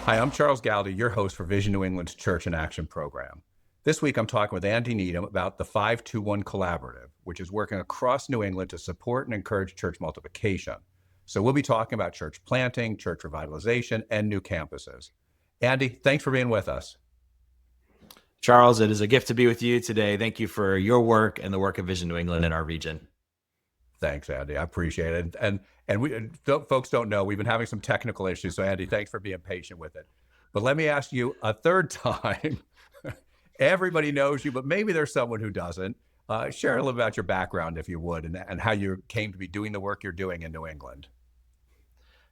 Hi, I'm Charles Gowdy, your host for Vision New England's Church in Action program. This week, I'm talking with Andy Needham about the 521 Collaborative, which is working across New England to support and encourage church multiplication. So we'll be talking about church planting, church revitalization, and new campuses. Andy, thanks for being with us. Charles, it is a gift to be with you today. Thank you for your work and the work of Vision New England in our region. Thanks, Andy. I appreciate it. And we folks don't know, we've been having some technical issues. So Andy, thanks for being patient with it. But let me ask you a third time. Everybody knows you, but maybe there's someone who doesn't. Share a little about your background, if you would, and how you came to be doing the work you're doing in New England.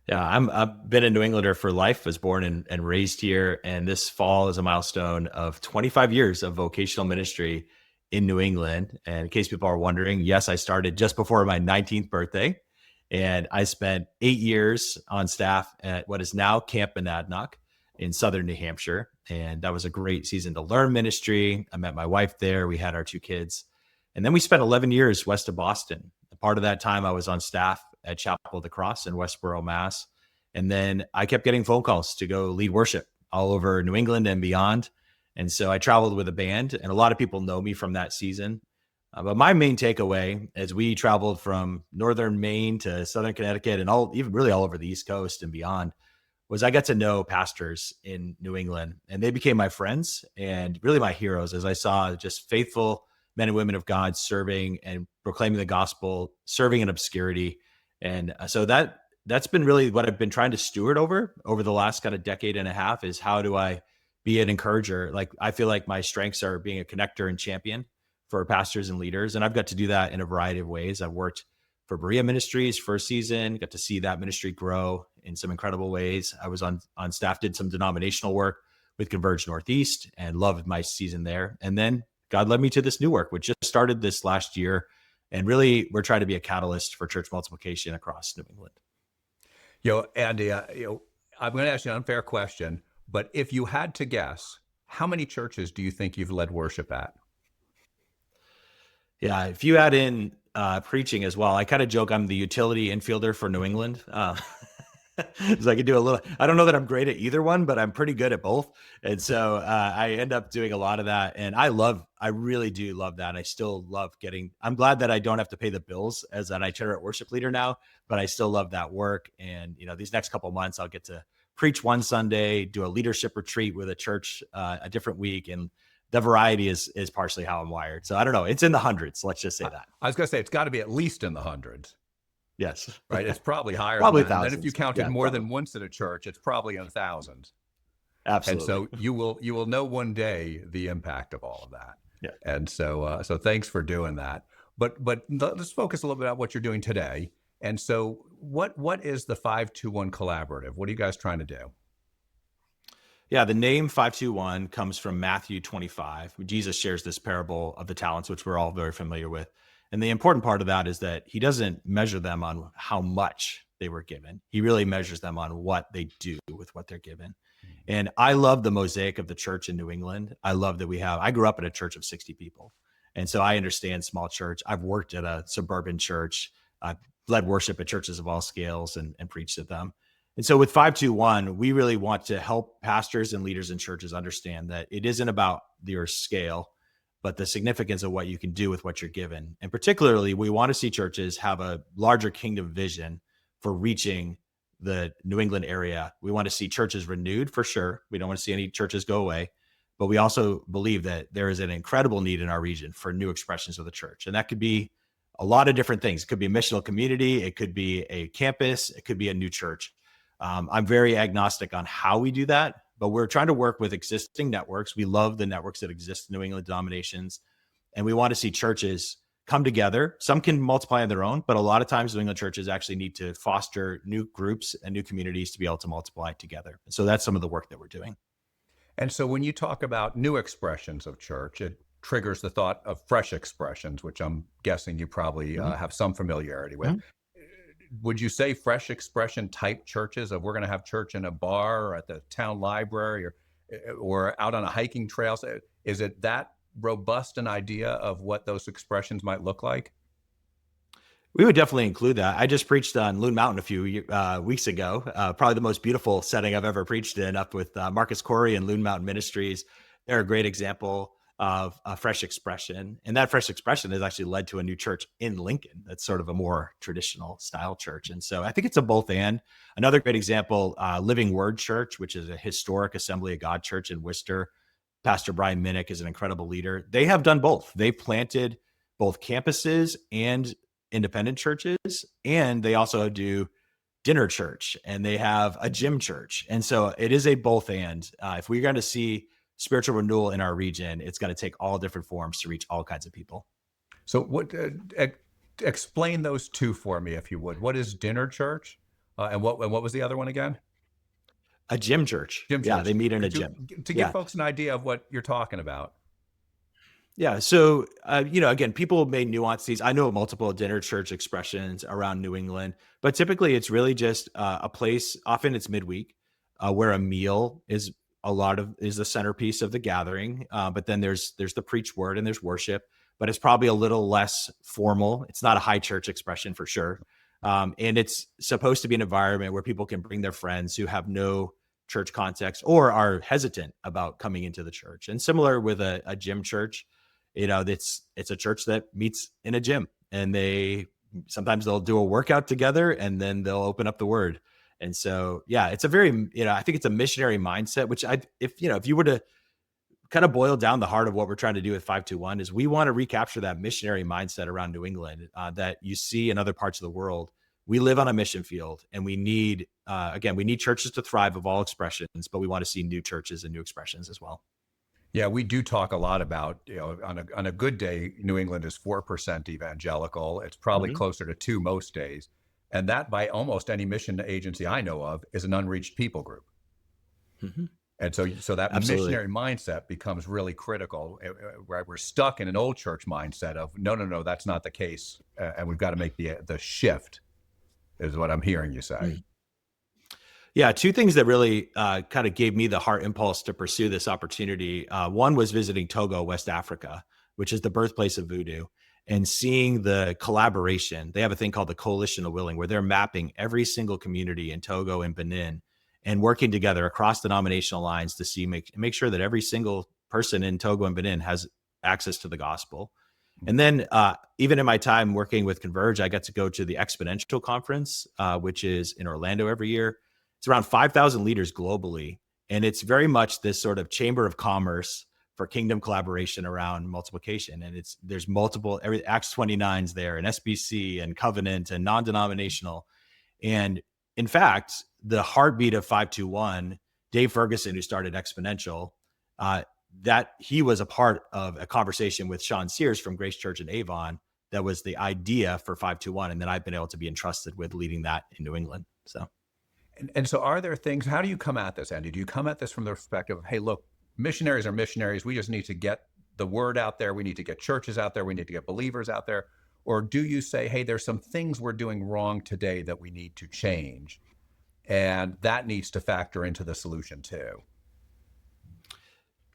Yeah, I've been a New Englander for life, was born and raised here. And this fall is a milestone of 25 years of vocational ministry in New England. And in case people are wondering, yes, I started just before my 19th birthday. And I spent 8 years on staff at what is now Camp Monadnock in southern New Hampshire. And that was a great season to learn ministry. I met my wife there. We had our 2 kids. And then we spent 11 years west of Boston. Part of that time I was on staff at Chapel of the Cross in Westboro, Mass. And then I kept getting phone calls to go lead worship all over New England and beyond. And so I traveled with a band, and a lot of people know me from that season. But my main takeaway, as we traveled from northern Maine to southern Connecticut and even really all over the East Coast and beyond, was I got to know pastors in New England, and they became my friends and really my heroes as I saw just faithful men and women of God serving and proclaiming the gospel, serving in obscurity. And so that's been really what I've been trying to steward over the last kind of decade and a half, is how do I be an encourager? Like, I feel like my strengths are being a connector and champion for pastors and leaders. And I've got to do that in a variety of ways. I've worked for Berea Ministries for a season, got to see that ministry grow in some incredible ways. I was on staff, did some denominational work with Converge Northeast and loved my season there. And then God led me to this new work, which just started this last year. And really, we're trying to be a catalyst for church multiplication across New England. Andy, I'm going to ask you an unfair question, but if you had to guess, how many churches do you think you've led worship at? Yeah, if you add in preaching as well, I kind of joke I'm the utility infielder for New England. So I can do a little, I don't know that I'm great at either one, but I'm pretty good at both. And so I end up doing a lot of that. And I really do love that. I still love I'm glad that I don't have to pay the bills as an itinerant worship leader now, but I still love that work. And, these next couple of months, I'll get to preach one Sunday, do a leadership retreat with a church a different week. And the variety is partially how I'm wired. So I don't know. It's in the hundreds. Let's just say that. I was going to say, it's got to be at least in the hundreds. Yes. Right. It's probably higher. Probably than that. thousands. And if you counted more than once at a church, it's probably in thousands. Absolutely. And so you will know one day the impact of all of that. Yeah. And so thanks for doing that. But let's focus a little bit on what you're doing today. And so what is the 521 Collaborative? What are you guys trying to do? Yeah, the name 521 comes from Matthew 25. Jesus shares this parable of the talents, which we're all very familiar with. And the important part of that is that he doesn't measure them on how much they were given. He really measures them on what they do with what they're given. And I love the mosaic of the church in New England. I love that I grew up in a church of 60 people. And so I understand small church. I've worked at a suburban church. I've led worship at churches of all scales and preached at them. And so with 521, we really want to help pastors and leaders in churches understand that it isn't about your scale, but the significance of what you can do with what you're given. And particularly, we want to see churches have a larger kingdom vision for reaching the New England area. We want to see churches renewed for sure. We don't want to see any churches go away, but we also believe that there is an incredible need in our region for new expressions of the church. And that could be a lot of different things. It could be a missional community. It could be a campus. It could be a new church. I'm very agnostic on how we do that, but we're trying to work with existing networks. We love the networks that exist in New England denominations, and we want to see churches come together. Some can multiply on their own, but a lot of times New England churches actually need to foster new groups and new communities to be able to multiply together. And so that's some of the work that we're doing. And so when you talk about new expressions of church, it triggers the thought of fresh expressions, which I'm guessing you probably have some familiarity with. Would you say fresh expression type churches of we're going to have church in a bar or at the town library or out on a hiking trail? Is it that robust an idea of what those expressions might look like? We would definitely include that. I just preached on Loon Mountain a few weeks ago. Probably the most beautiful setting I've ever preached in, up with Marcus Corey and Loon Mountain Ministries. They're a great example of a fresh expression. And that fresh expression has actually led to a new church in Lincoln. That's sort of a more traditional style church. And so I think it's a both and. Another great example, Living Word Church, which is a historic Assembly of God church in Worcester. Pastor Brian Minnick is an incredible leader. They have done both. They planted both campuses and independent churches, and they also do dinner church, and they have a gym church. And so it is a both and. If we're going to see spiritual renewal in our region, it's going to take all different forms to reach all kinds of people. So what explain those two for me, if you would. What is dinner church, and what was the other one again? A gym church. Gym Yeah, church. they meet in a Could you, gym. to give Yeah. folks an idea of what you're talking about? Yeah. So, again, people may nuance these. I know multiple dinner church expressions around New England, but typically it's really just a place, often it's midweek, where a meal is is the centerpiece of the gathering. But then there's the preach word and there's worship, but it's probably a little less formal. It's not a high church expression for sure. And it's supposed to be an environment where people can bring their friends who have no church context or are hesitant about coming into the church. And similar with a gym church, it's a church that meets in a gym, and sometimes they'll do a workout together and then they'll open up the word. And so, yeah, it's a very, I think it's a missionary mindset, which if you were to kind of boil down the heart of what we're trying to do with 521 is we want to recapture that missionary mindset around New England that you see in other parts of the world. We live on a mission field, and we need, we need churches to thrive of all expressions, but we want to see new churches and new expressions as well. Yeah, we do talk a lot about, on a good day, New England is 4% evangelical. It's probably Mhm. closer to 2 most days. And that, by almost any mission agency I know of, is an unreached people group. Mhm. And so that Absolutely. missionary mindset becomes really critical. Right? We're stuck in an old church mindset of no, that's not the case, and we've got to make the shift, is what I'm hearing you say. Mhm. Yeah, two things that really kind of gave me the heart impulse to pursue this opportunity. One was visiting Togo, West Africa, which is the birthplace of voodoo, and seeing the collaboration. They have a thing called the Coalition of Willing, where they're mapping every single community in Togo and Benin and working together across denominational lines to make sure that every single person in Togo and Benin has access to the gospel. And then, even in my time working with Converge, I got to go to the Exponential Conference, which is in Orlando every year. It's around 5,000 leaders globally. And it's very much this sort of chamber of commerce for kingdom collaboration around multiplication. And there's multiple, Acts 29's there, and SBC and Covenant and non-denominational. And in fact, the heartbeat of 521, Dave Ferguson, who started Exponential, that he was a part of a conversation with Sean Sears from Grace Church in Avon. That was the idea for 521. And then I've been able to be entrusted with leading that in New England. So. And so are there things, how do you come at this, Andy? Do you come at this from the perspective of, hey, look, missionaries are missionaries. We just need to get the word out there. We need to get churches out there. We need to get believers out there. Or do you say, hey, there's some things we're doing wrong today that we need to change, and that needs to factor into the solution too?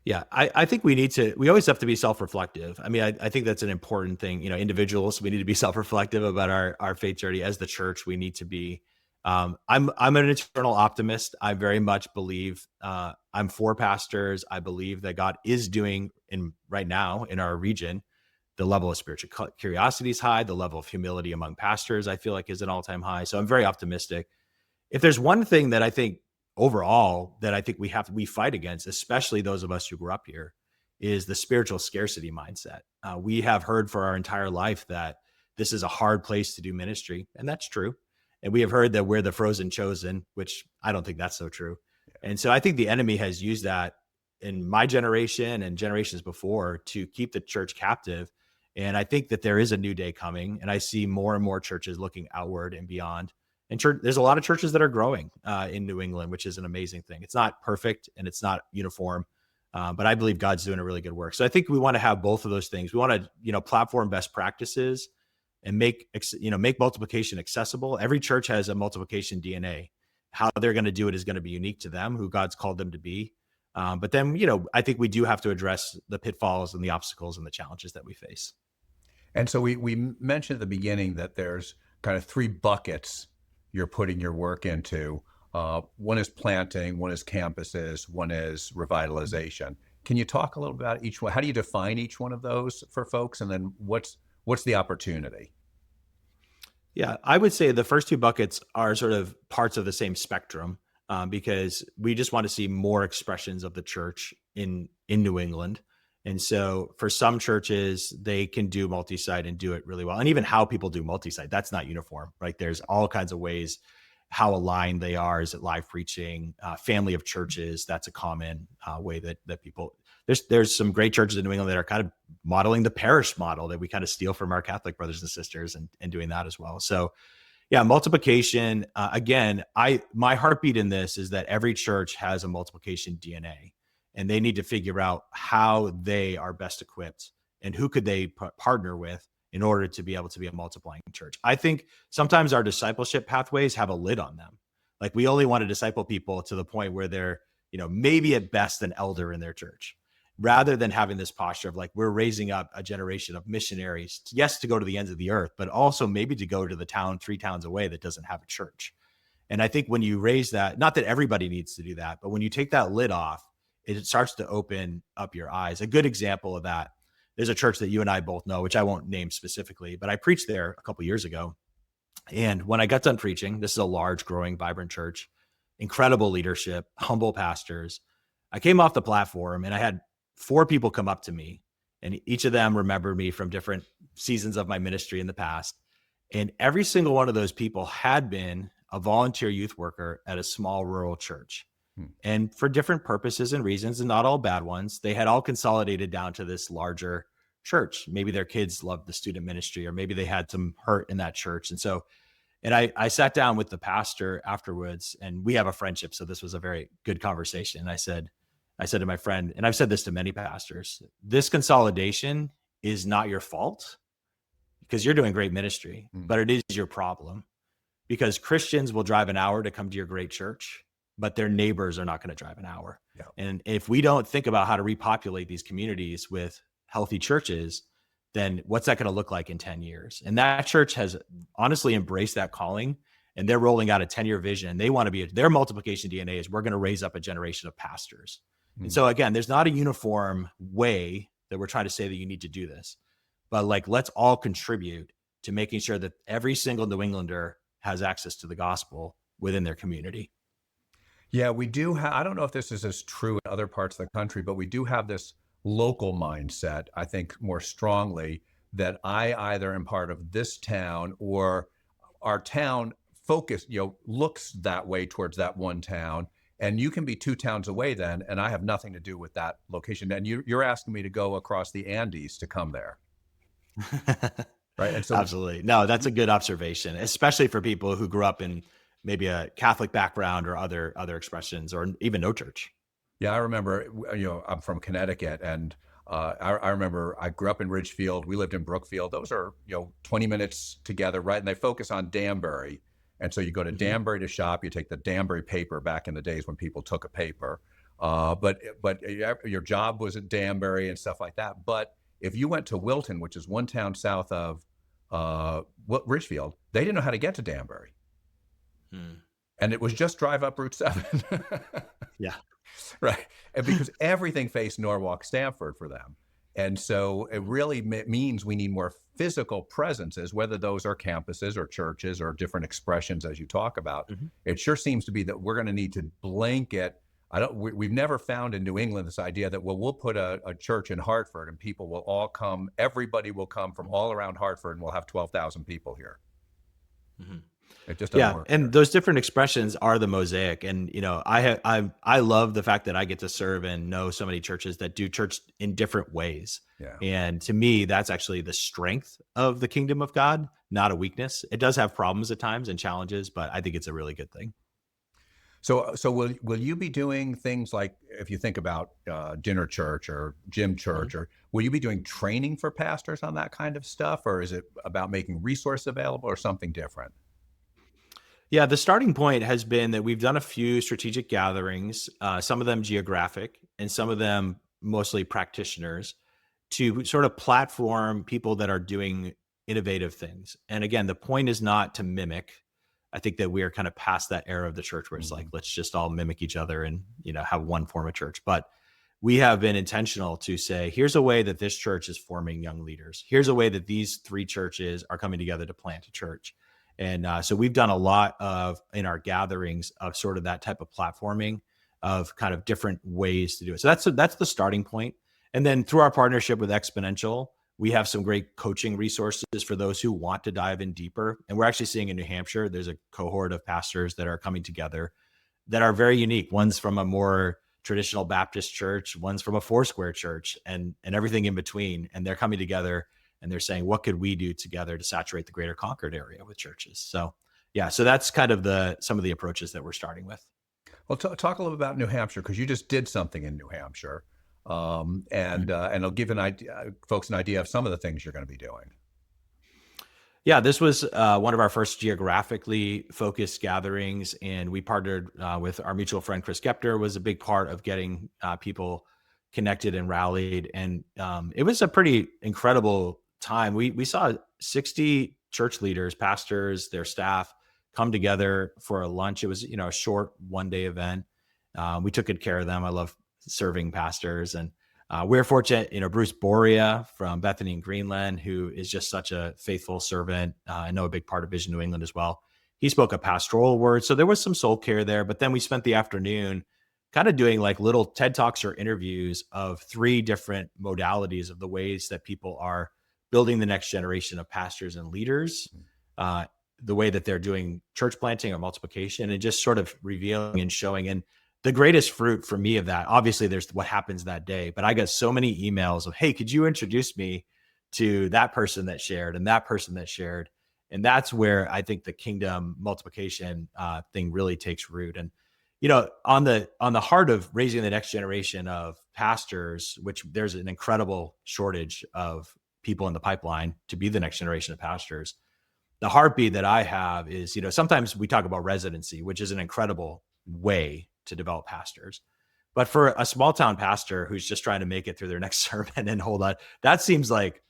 Yeah, I think we always have to be self-reflective. I mean, I think that's an important thing. Individuals, we need to be self-reflective about our faith journey. As the church, we need to be, I'm an eternal optimist. I very much believe, I'm for pastors. I believe that God is doing right now in our region. The level of spiritual curiosity is high. The level of humility among pastors, I feel like, is an all-time high. So I'm very optimistic. If there's one thing that I think overall that I think we fight against, especially those of us who grew up here, is the spiritual scarcity mindset. We have heard for our entire life that this is a hard place to do ministry, and that's true. And we have heard that we're the frozen chosen, which I don't think that's so true. And so I think the enemy has used that in my generation and generations before to keep the church captive. And I think that there is a new day coming, and I see more and more churches looking outward and beyond. And there's a lot of churches that are growing in New England, which is an amazing thing. It's not perfect and it's not uniform, but I believe God's doing a really good work. So I think we want to have both of those things. We want to, platform best practices and make multiplication accessible. Every church has a multiplication DNA. How they're going to do it is going to be unique to them, who God's called them to be. But then, I think we do have to address the pitfalls and the obstacles and the challenges that we face. And so we mentioned at the beginning that there's kind of three buckets you're putting your work into. One is planting, one is campuses, one is revitalization. Can you talk a little about each one? How do you define each one of those for folks? And then what's the opportunity? Yeah, I would say the first two buckets are sort of parts of the same spectrum, because we just want to see more expressions of the church in New England. And so for some churches, they can do multi-site and do it really well. And even how people do multi-site, that's not uniform, right? There's all kinds of ways how aligned they are. Is it live preaching, family of churches? That's a common way that people. There's some great churches in New England that are kind of modeling the parish model that we kind of steal from our Catholic brothers and sisters, and doing that as well. So yeah, multiplication. Again, my heartbeat in this is that every church has a multiplication DNA, and they need to figure out how they are best equipped and who could they partner with in order to be able to be a multiplying church. I think sometimes our discipleship pathways have a lid on them. Like we only want to disciple people to the point where they're, maybe at best an elder in their church, rather than having this posture of like, we're raising up a generation of missionaries, yes, to go to the ends of the earth, but also maybe to go to the town 3 towns away that doesn't have a church. And I think when you raise that, not that everybody needs to do that, but when you take that lid off, it starts to open up your eyes. A good example of that, there's a church that you and I both know, which I won't name specifically, but I preached there a couple years ago. And when I got done preaching, this is a large, growing, vibrant church, incredible leadership, humble pastors. I came off the platform and I had 4 people come up to me, and each of them remembered me from different seasons of my ministry in the past. And every single one of those people had been a volunteer youth worker at a small rural church. Hmm. And for different purposes and reasons, and not all bad ones, they had all consolidated down to this larger church. Maybe their kids loved the student ministry, or maybe they had some hurt in that church. And I sat down with the pastor afterwards, and we have a friendship. So this was a very good conversation. And I said to my friend, and I've said this to many pastors, this consolidation is not your fault because you're doing great ministry, but it is your problem, because Christians will drive an hour to come to your great church, but their neighbors are not going to drive an hour. Yeah. And if we don't think about how to repopulate these communities with healthy churches, then what's that going to look like in 10 years? And that church has honestly embraced that calling, and they're rolling out a 10-year vision. They want to be, their multiplication DNA is, we're going to raise up a generation of pastors. And so again, there's not a uniform way that we're trying to say that you need to do this, but like, let's all contribute to making sure that every single New Englander has access to the gospel within their community. Yeah, we do have, I don't know if this is as true in other parts of the country, but we do have this local mindset, I think, more strongly, that I either am part of this town, or our town focus, looks that way towards that one town. And you can be 2 towns away then, and I have nothing to do with that location. And you're asking me to go across the Andes to come there, right? And so, Absolutely. No, that's a good observation, especially for people who grew up in maybe a Catholic background or other expressions, or even no church. yeah, I remember, I'm from Connecticut, and I remember I grew up in Ridgefield. We lived in Brookfield. Those are, 20 minutes together, right? And they focus on Danbury. And so you go to Danbury to shop. You take the Danbury paper back in the days when people took a paper. But your job was at Danbury and stuff like that. But if you went to Wilton, which is 1 town south of Ridgefield, they didn't know how to get to Danbury. And it was just drive up Route 7. Yeah. Right. And because everything faced Norwalk, Stamford for them. And so it really means we need more physical presences, whether those are campuses or churches or different expressions, as you talk about. It sure seems to be that we're going to need to blanket. We've never found in New England this idea that, well, we'll put a church in Hartford and people will all come, everybody will come from all around Hartford, and we'll have 12,000 people here. It just doesn't work. And those different expressions are the mosaic. And I love the fact that I get to serve and know so many churches that do church in different ways. Yeah. And to me, that's actually the strength of the kingdom of God, not a weakness. It does have problems at times and challenges, but I think it's a really good thing. So will you be doing things like, if you think about dinner church or gym church, or will you be doing training for pastors on that kind of stuff, or is it about making resources available, or something different? Yeah, the starting point has been that we've done a few strategic gatherings, some of them geographic and some of them mostly practitioners. to sort of platform people that are doing innovative things. And again, the point is not to mimic. I think that we are kind of past that era of the church where it's like, Mhm. let's just all mimic each other and, have one form of church. But we have been intentional to say, here's a way that this church is forming young leaders. Here's a way that these three churches are coming together to plant a church. And so we've done a lot in our gatherings of sort of that type of platforming of kind of different ways to do it. So that's the starting point. And then through our partnership with Exponential, we have some great coaching resources for those who want to dive in deeper. And we're actually seeing in New Hampshire, there's a cohort of pastors that are coming together that are very unique. One's from a more traditional Baptist church, one's from a Foursquare church, and everything in between. And they're coming together and they're saying, what could we do together to saturate the greater Concord area with churches? So yeah, so that's kind of some of the approaches that we're starting with. Well, talk a little about New Hampshire because you just did something in New Hampshire, and it'll give folks an idea of some of the things you're going to be doing. Yeah, this was one of our first geographically focused gatherings, and we partnered with our mutual friend Chris Gepter. Was a big part of getting people connected and rallied, and it was a pretty incredible time. We saw 60 church leaders, pastors, their staff come together for a lunch. It was a short 1-day event. We took good care of them. I love serving pastors, and we're fortunate, Bruce Boria from Bethany in Greenland, who is just such a faithful servant. I know a big part of Vision New England as well. He spoke a pastoral word. So there was some soul care there. But then we spent the afternoon kind of doing like little TED Talks or interviews of 3 different modalities of the ways that people are building the next generation of pastors and leaders, the way that they're doing church planting or multiplication, and just sort of revealing and showing. And the greatest fruit for me of that, obviously there's what happens that day, but I got so many emails of, hey, could you introduce me to that person that shared and that person that shared? And that's where I think the kingdom multiplication thing really takes root. And, on the heart of raising the next generation of pastors, which there's an incredible shortage of people in the pipeline to be the next generation of pastors. The heartbeat that I have is, sometimes we talk about residency, which is an incredible way to develop pastors. But for a small town pastor who's just trying to make it through their next sermon and hold on, that seems like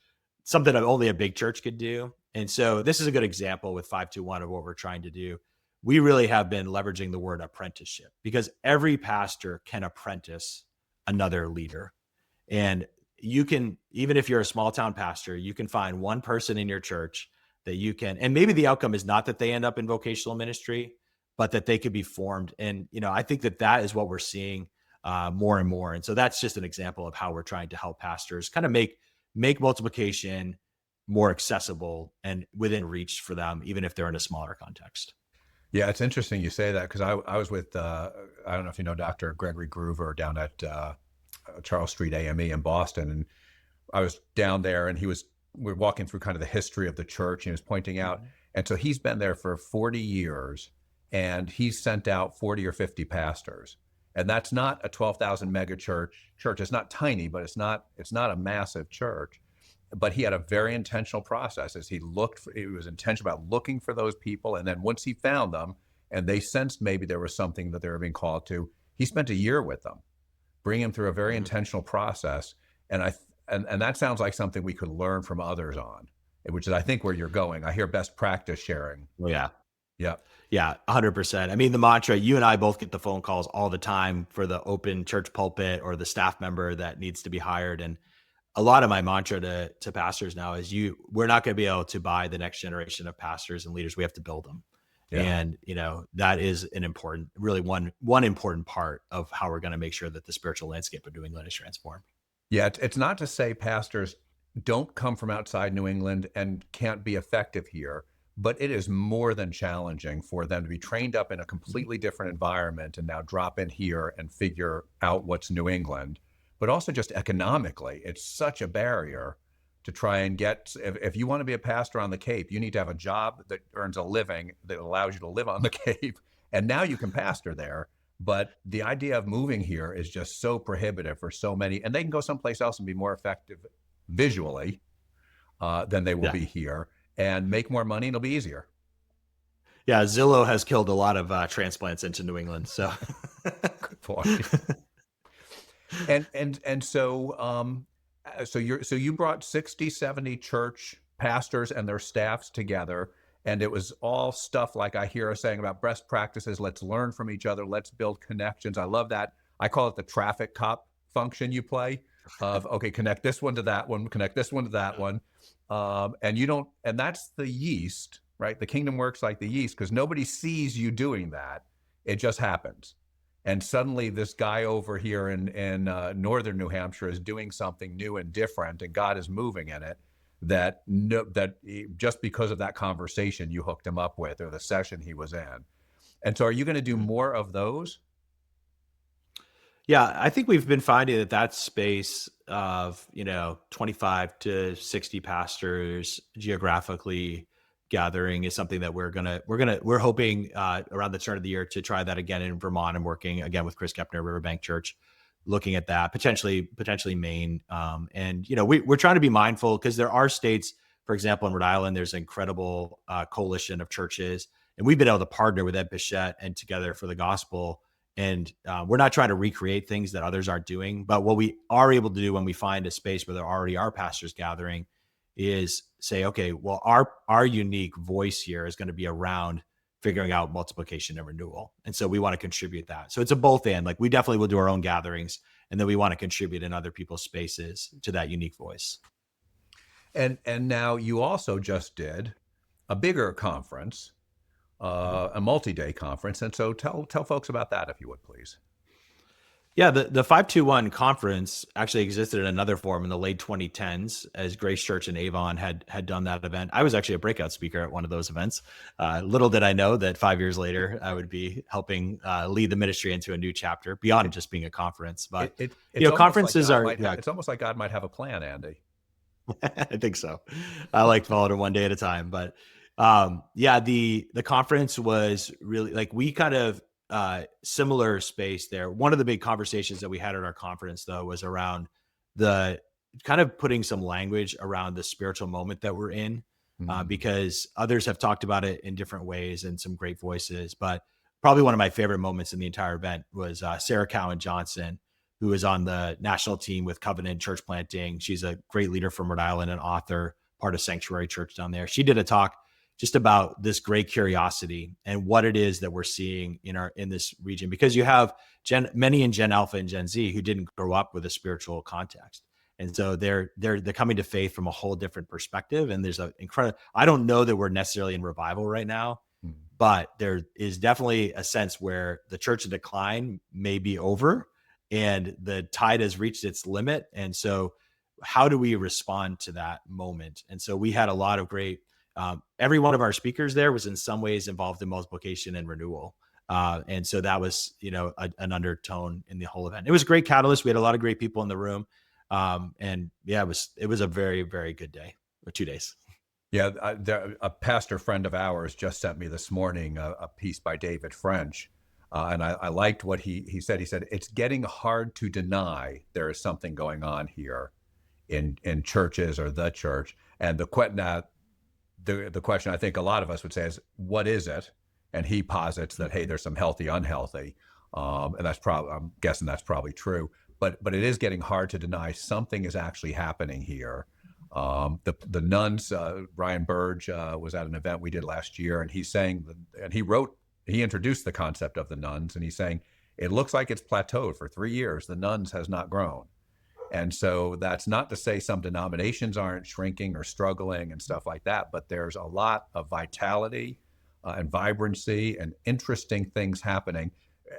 something that only a big church could do. And so this is a good example with 521 of what we're trying to do. We really have been leveraging the word apprenticeship because every pastor can apprentice another leader. And you can, even if you're a small town pastor, you can find one person in your church that you can, and maybe the outcome is not that they end up in vocational ministry, but that they could be formed. And, I think that is what we're seeing more and more. And so that's just an example of how we're trying to help pastors kind of make multiplication more accessible and within reach for them, even if they're in a smaller context. Yeah, it's interesting you say that because I was with I don't know if you know Dr. Gregory Groover down at Charles Street AME in Boston, and I was down there, and we're walking through kind of the history of the church, and he was pointing out, and so he's been there for 40 years, and he's sent out 40 or 50 pastors, and that's not a 12,000 mega church. It's not tiny, but it's not a massive church. But he had a very intentional process as he was intentional about looking for those people. And then once he found them and they sensed maybe there was something that they were being called to, he spent a year with them, bringing them through a very intentional process. And and that sounds like something we could learn from others on, which is, I think, where you're going. I hear best practice sharing. Oh, yeah. Yeah. Yeah, 100%. I mean, the mantra, you and I both get the phone calls all the time for the open church pulpit or the staff member that needs to be hired. And a lot of my mantra to pastors now is we're not going to be able to buy the next generation of pastors and leaders. We have to build them. Yeah. And, that is an important, really one important part of how we're going to make sure that the spiritual landscape of New England is transformed. Yeah. It's not to say pastors don't come from outside New England and can't be effective here, but it is more than challenging for them to be trained up in a completely different environment and now drop in here and figure out what's New England. But also just economically, it's such a barrier to try and get. If you want to be a pastor on the Cape, you need to have a job that earns a living that allows you to live on the Cape. And now you can pastor there. But the idea of moving here is just so prohibitive for so many. And they can go someplace else and be more effective visually than they will be here and make more money, and it'll be easier. Yeah, Zillow has killed a lot of transplants into New England. So good point. And so So you brought 60, 70 church pastors and their staffs together, and it was all stuff like I hear us saying about best practices. Let's learn from each other. Let's build connections. I love that. I call it the traffic cop function you play of, okay, connect this one to that one, connect this one to that one. And you don't, and that's the yeast, right? The kingdom works like the yeast because nobody sees you doing that. It just happens. And suddenly this guy over here in northern New Hampshire is doing something new and different, and God is moving in it. Just because of that conversation you hooked him up with, or the session he was in. And so, are you going to do more of those? Yeah, I think we've been finding that that space of, 25 to 60 pastors geographically gathering is something that we're hoping around the turn of the year to try that again in Vermont, and working again with Chris Kepner, Riverbank Church, looking at that potentially Maine. And we're trying to be mindful because there are states, for example, in Rhode Island, there's an incredible coalition of churches, and we've been able to partner with Ed Bichette and Together for the Gospel. And we're not trying to recreate things that others aren't doing, but what we are able to do when we find a space where there already are pastors gathering is say, okay, well, our unique voice here is going to be around figuring out multiplication and renewal. And so we want to contribute that. So it's a both and. Like, we definitely will do our own gatherings, and then we want to contribute in other people's spaces to that unique voice. And now you also just did a bigger conference, a multi-day conference. And so tell folks about that, if you would, please. Yeah, the 521 conference actually existed in another form in the late 2010s, as Grace Church in Avon had done that event. I was actually a breakout speaker at one of those events. Little did I know that 5 years later, I would be helping lead the ministry into a new chapter beyond just being a conference. But conferences it's almost like God might have a plan, Andy. I think so. I like following it one day at a time. But the conference was really, like, we kind of similar space there. One of the big conversations that we had at our conference, though, was around the kind of putting some language around the spiritual moment that we're in, because others have talked about it in different ways and some great voices. But probably one of my favorite moments in the entire event was Sarah Cowan Johnson, who is on the national team with Covenant Church Planting. She's a great leader from Rhode Island, an author, part of Sanctuary Church down there. She did a talk just about this great curiosity and what it is that we're seeing in this region, because you have many in Gen Alpha and Gen Z who didn't grow up with a spiritual context. And so they're coming to faith from a whole different perspective. And there's an incredible, I don't know that we're necessarily in revival right now, but there is definitely a sense where the church of decline may be over and the tide has reached its limit. And so how do we respond to that moment? And so we had a lot of great, every one of our speakers there was in some ways involved in multiplication and renewal. And so that was, an undertone in the whole event. It was a great catalyst. We had a lot of great people in the room. It was a very, very good day, or 2 days. Yeah. A pastor friend of ours just sent me this morning a piece by David French. And I liked what he said. He said, it's getting hard to deny there is something going on here in churches or the church. And the question I think a lot of us would say is, what is it? And he posits that, hey, there's some healthy, unhealthy. And I'm guessing that's probably true. But it is getting hard to deny something is actually happening here. The nuns, Ryan Burge was at an event we did last year, and he's saying, and he introduced the concept of the nuns, and he's saying, it looks like it's plateaued for 3 years. The nuns has not grown. And so that's not to say some denominations aren't shrinking or struggling and stuff like that, but there's a lot of vitality and vibrancy and interesting things happening.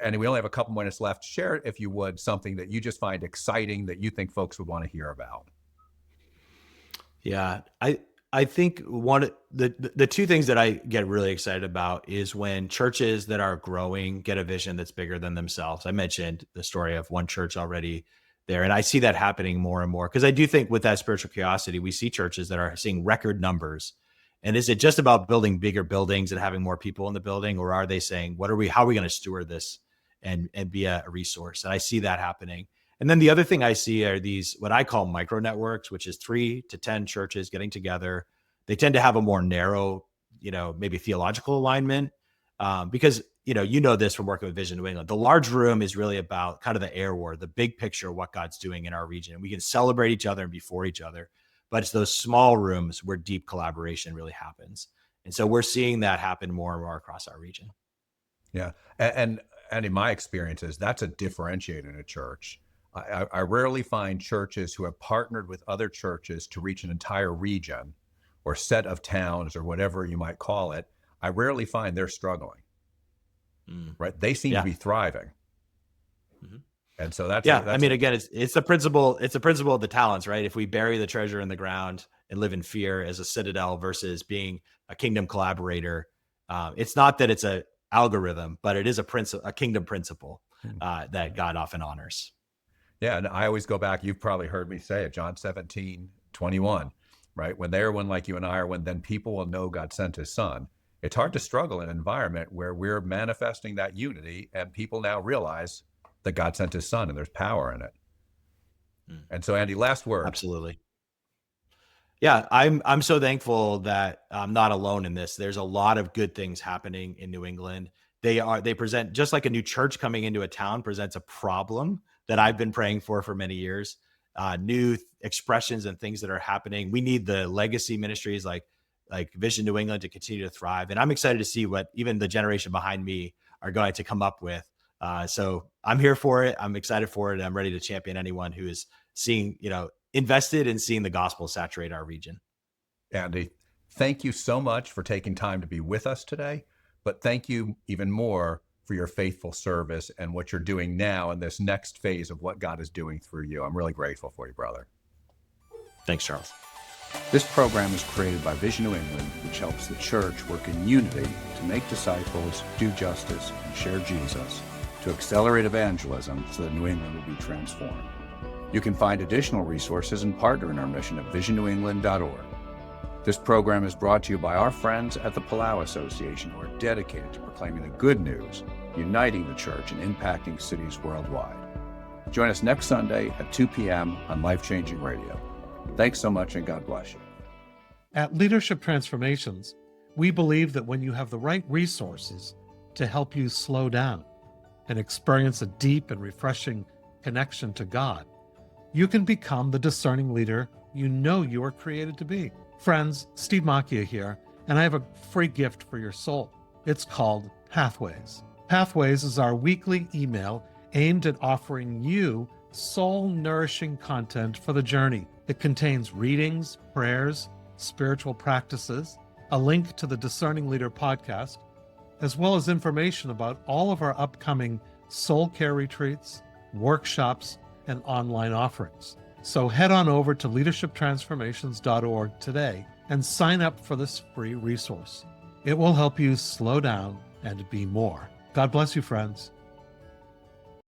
And we only have a couple minutes left. Share, if you would, something that you just find exciting that you think folks would want to hear about. Yeah, I think the two things that I get really excited about is when churches that are growing get a vision that's bigger than themselves. I mentioned the story of one church already there, and I see that happening more and more, because I do think with that spiritual curiosity, we see churches that are seeing record numbers. And is it just about building bigger buildings and having more people in the building, or are they saying, how are we going to steward this and be a resource? And I see that happening. And then the other thing I see are these, what I call micro networks, which is 3 to 10 churches getting together. They tend to have a more narrow, maybe theological alignment, because you know this from working with Vision New England. The large room is really about kind of the air war, the big picture of what God's doing in our region. We can celebrate each other and be for each other, but it's those small rooms where deep collaboration really happens. And so we're seeing that happen more and more across our region. Yeah. And in my experiences, that's a differentiator in a church. I rarely find churches who have partnered with other churches to reach an entire region or set of towns or whatever you might call it. I rarely find they're struggling, right? They seem to Yeah. be thriving. Mm-hmm. And so that's, Yeah. I mean, again, it's the principle of the talents, right? If we bury the treasure in the ground and live in fear as a citadel versus being a kingdom collaborator, it's not that it's a algorithm, but it is a kingdom principle that God often honors. Yeah. And I always go back, you've probably heard me say it, John 17:21, right? When they are one like you and I are one, then people will know God sent his son. It's hard to struggle in an environment where we're manifesting that unity and people now realize that God sent his son and there's power in it. And so, Andy, last word. Absolutely. Yeah, I'm so thankful that I'm not alone in this. There's a lot of good things happening in New England. They present just like a new church coming into a town presents a problem that I've been praying for many years. New expressions and things that are happening. We need the legacy ministries like Vision New England to continue to thrive. And I'm excited to see what even the generation behind me are going to come up with. So I'm here for it. I'm excited for it. I'm ready to champion anyone who is seeing, invested in seeing the gospel saturate our region. Andy, thank you so much for taking time to be with us today. But thank you even more for your faithful service and what you're doing now in this next phase of what God is doing through you. I'm really grateful for you, brother. Thanks, Charles. This program is created by Vision New England, which helps the church work in unity to make disciples, do justice, and share Jesus, to accelerate evangelism so that New England will be transformed. You can find additional resources and partner in our mission at visionnew.org. This program is brought to you by our friends at the Palau Association, who are dedicated to proclaiming the good news, uniting the church, and impacting cities worldwide. Join us next Sunday at 2 p.m. on Life Changing Radio. Thanks so much, and God bless you. At Leadership Transformations, we believe that when you have the right resources to help you slow down and experience a deep and refreshing connection to God, you can become the discerning leader you know you are created to be. Friends, Steve Macchia here, and I have a free gift for your soul. It's called Pathways. Pathways is our weekly email aimed at offering you soul-nourishing content for the journey. It contains readings, prayers, spiritual practices, a link to the Discerning Leader podcast, as well as information about all of our upcoming soul care retreats, workshops, and online offerings. So head on over to leadershiptransformations.org today and sign up for this free resource. It will help you slow down and be more. God bless you, friends.